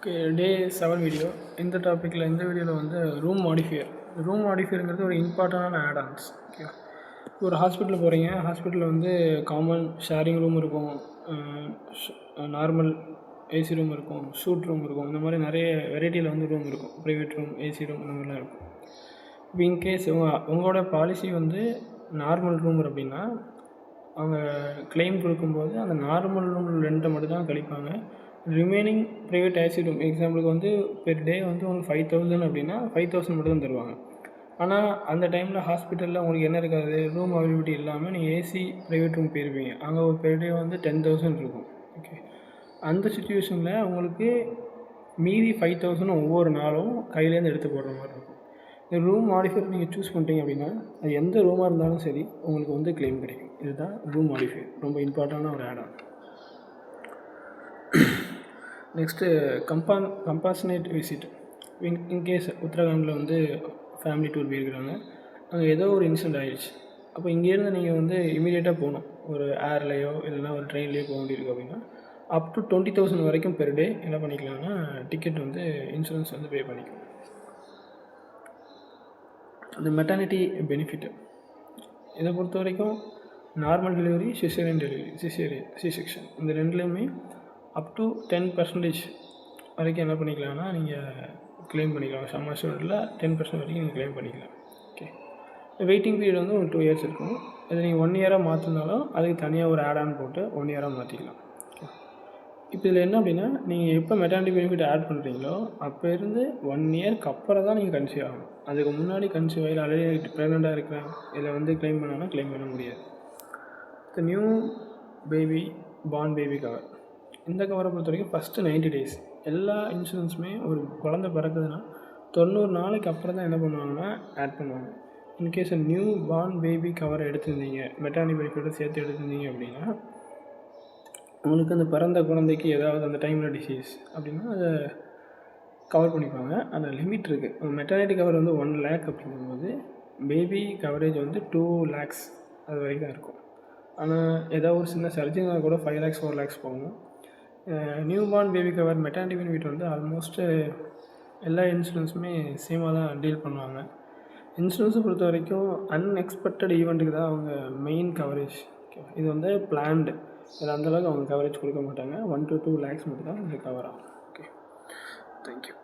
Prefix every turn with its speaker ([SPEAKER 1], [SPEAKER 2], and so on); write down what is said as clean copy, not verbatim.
[SPEAKER 1] Okay, டே 7 video. இந்த வீடியோவில் வந்து ரூம் மாடிஃபையருங்கிறது ஒரு இம்பார்ட்டண்டான ஆட்-ஆன்ஸ். ஓகே, ஒரு ஹாஸ்பிட்டல் போகிறீங்க. ஹாஸ்பிட்டலில் வந்து காமன் ஷேரிங் ரூம் இருக்கும், நார்மல் ஏசி ரூம் இருக்கும், சூட் ரூம் இருக்கும். இந்த மாதிரி நிறைய வெரைட்டியில் வந்து ரூம் இருக்கும். ப்ரைவேட் ரூம், ஏசி ரூம் இந்த மாதிரிலாம் இருக்கும். இப்போ இன்கேஸ் உங்களோட பாலிசி வந்து நார்மல் ரூம் அப்படின்னா அவங்க கிளைம் கொடுக்கும்போது அந்த நார்மல் ரூம் ரெண்ட்டை மட்டும் தான் கழிப்பாங்க. ரிமைனிங் ப்ரைவேட் ஏசி ரூம் எக்ஸாம்பிளுக்கு வந்து பெர் டே வந்து உங்களுக்கு 5000 அப்படின்னா 5000 மட்டும் தான் தருவாங்க. ஆனால் அந்த டைமில் ஹாஸ்பிட்டலில் உங்களுக்கு என்ன இருக்காது, ரூம் அவைலபிலிட்டி இல்லாமல் நீங்கள் ஏசி ப்ரைவேட் ரூம் போயிருப்பீங்க. அங்கே ஒரு பெர் டே வந்து 10,000 இருக்கும். ஓகே, அந்த சுச்சுவேஷனில் உங்களுக்கு மீதி 5000 ஒவ்வொரு நாளும் கையிலேருந்து எடுத்து போடுற மாதிரி இருக்கும். இந்த ரூம் மாடிஃபையர் நீங்கள் சூஸ் பண்ணிட்டீங்க அப்படின்னா அது எந்த ரூமாக இருந்தாலும் சரி உங்களுக்கு வந்து கிளைம் கிடைக்கும். இதுதான் ரூம் மாடிஃபையர், ரொம்ப இம்பார்ட்டண்டான ஒரு add on. Next compassionate visit. In case உத்தரகாண்டில் வந்து ஃபேமிலி டூர் போயிருக்கிறாங்க, அங்கே ஏதோ ஒரு இன்சிடென்ட் ஆகிடுச்சு. அப்போ இங்கேருந்து நீங்கள் வந்து இமீடியட்டாக போகணும். ஒரு ஏர்லேயோ இல்லைனா ஒரு ட்ரெயின்லேயோ போக வேண்டியிருக்கு அப்படின்னா அப் டு 20,000 வரைக்கும் பெர் டே என்ன பண்ணிக்கலாம்னா டிக்கெட் வந்து இன்சூரன்ஸ் வந்து பே பண்ணிக்கலாம். அந்த மெட்டர்னிட்டி பெனிஃபிட் இதை பொறுத்த வரைக்கும் normal delivery, caesarean delivery, C section இந்த ரெண்டுலேயுமே அப் டு 10% வரைக்கும் என்ன பண்ணிக்கலாம்னா நீங்கள் கிளைம் பண்ணிக்கலாம். சம் அஷ்யூர்டில் 10% வரைக்கும் நீங்கள் கிளைம் பண்ணிக்கலாம். ஓகே, வெயிட்டிங் பீரியட் வந்து ஒரு 2 இயர்ஸ் இருக்கும். இதை நீங்கள் 1 இயராக மாற்றினாலும் அதுக்கு தனியாக ஒரு ஆட்-ஆன் போட்டு 1 இயராக மாற்றிக்கலாம். ஓகே, இப்போ இதில் என்ன அப்படின்னா நீங்கள் எப்போ மெட்டர்னிட்டி பெனிஃபிட் ஆட் பண்ணுறீங்களோ அப்போ இருந்து 1 இயர்க்கு அப்புறம் தான் நீங்கள் கன்சீவ் ஆகணும். அதுக்கு முன்னாடி கன்சீவ் ஆகி ஆல்ரெடி ப்ரெக்னெண்ட்டாக இருக்கிறேன் இதில் வந்து கிளைம் பண்ணாலும் கிளைம் பண்ண முடியாது. The new baby born baby cover. இந்த கவரை பொறுத்த வரைக்கும் ஃபஸ்ட்டு 90 டேஸ் எல்லா இன்சூரன்ஸுமே ஒரு குழந்தை பிறக்குதுன்னா 90 நாளைக்கு அப்புறம் தான் என்ன பண்ணுவாங்கன்னா ஆட் பண்ணுவாங்க. இன்கேஸ் நியூ பார்ன் பேபி கவரை எடுத்திருந்தீங்க, மெட்டர்னிட்டி பெனிஃபிட்டை சேர்த்து எடுத்திருந்தீங்க அப்படின்னா உங்களுக்கு அந்த பிறந்த குழந்தைக்கு ஏதாவது அந்த டைமில் டிசீஸ் அப்படின்னா அதை கவர் பண்ணிப்பாங்க. அந்த லிமிட் இருக்குது. மெட்டர்னிட்டி கவர் வந்து 1 lakh அப்படிங்கும்போது பேபி கவரேஜ் வந்து 2 lakhs அது வரைக்கும் தான் இருக்கும். ஆனால் ஏதாவது ஒரு சின்ன சர்ஜரினா கூட 5 lakhs 4 lakhs போகும். New born baby cover maternity benefit வந்து ஆல்மோஸ்ட்டு எல்லா இன்சூரன்ஸுமே சேமாக தான் டீல் பண்ணுவாங்க. இன்சூரன்ஸை பொறுத்த வரைக்கும் அன்எக்ஸ்பெக்டட் ஈவெண்ட்டுக்கு தான் அவங்க மெயின் கவரேஜ். ஓகே, இது வந்து பிளான்டு, இதில் அந்தளவுக்கு அவங்க கவரேஜ் கொடுக்க மாட்டாங்க. 1 to 2 lakhs மட்டும் தான் இது கவர் ஆகும். Okay, thank you.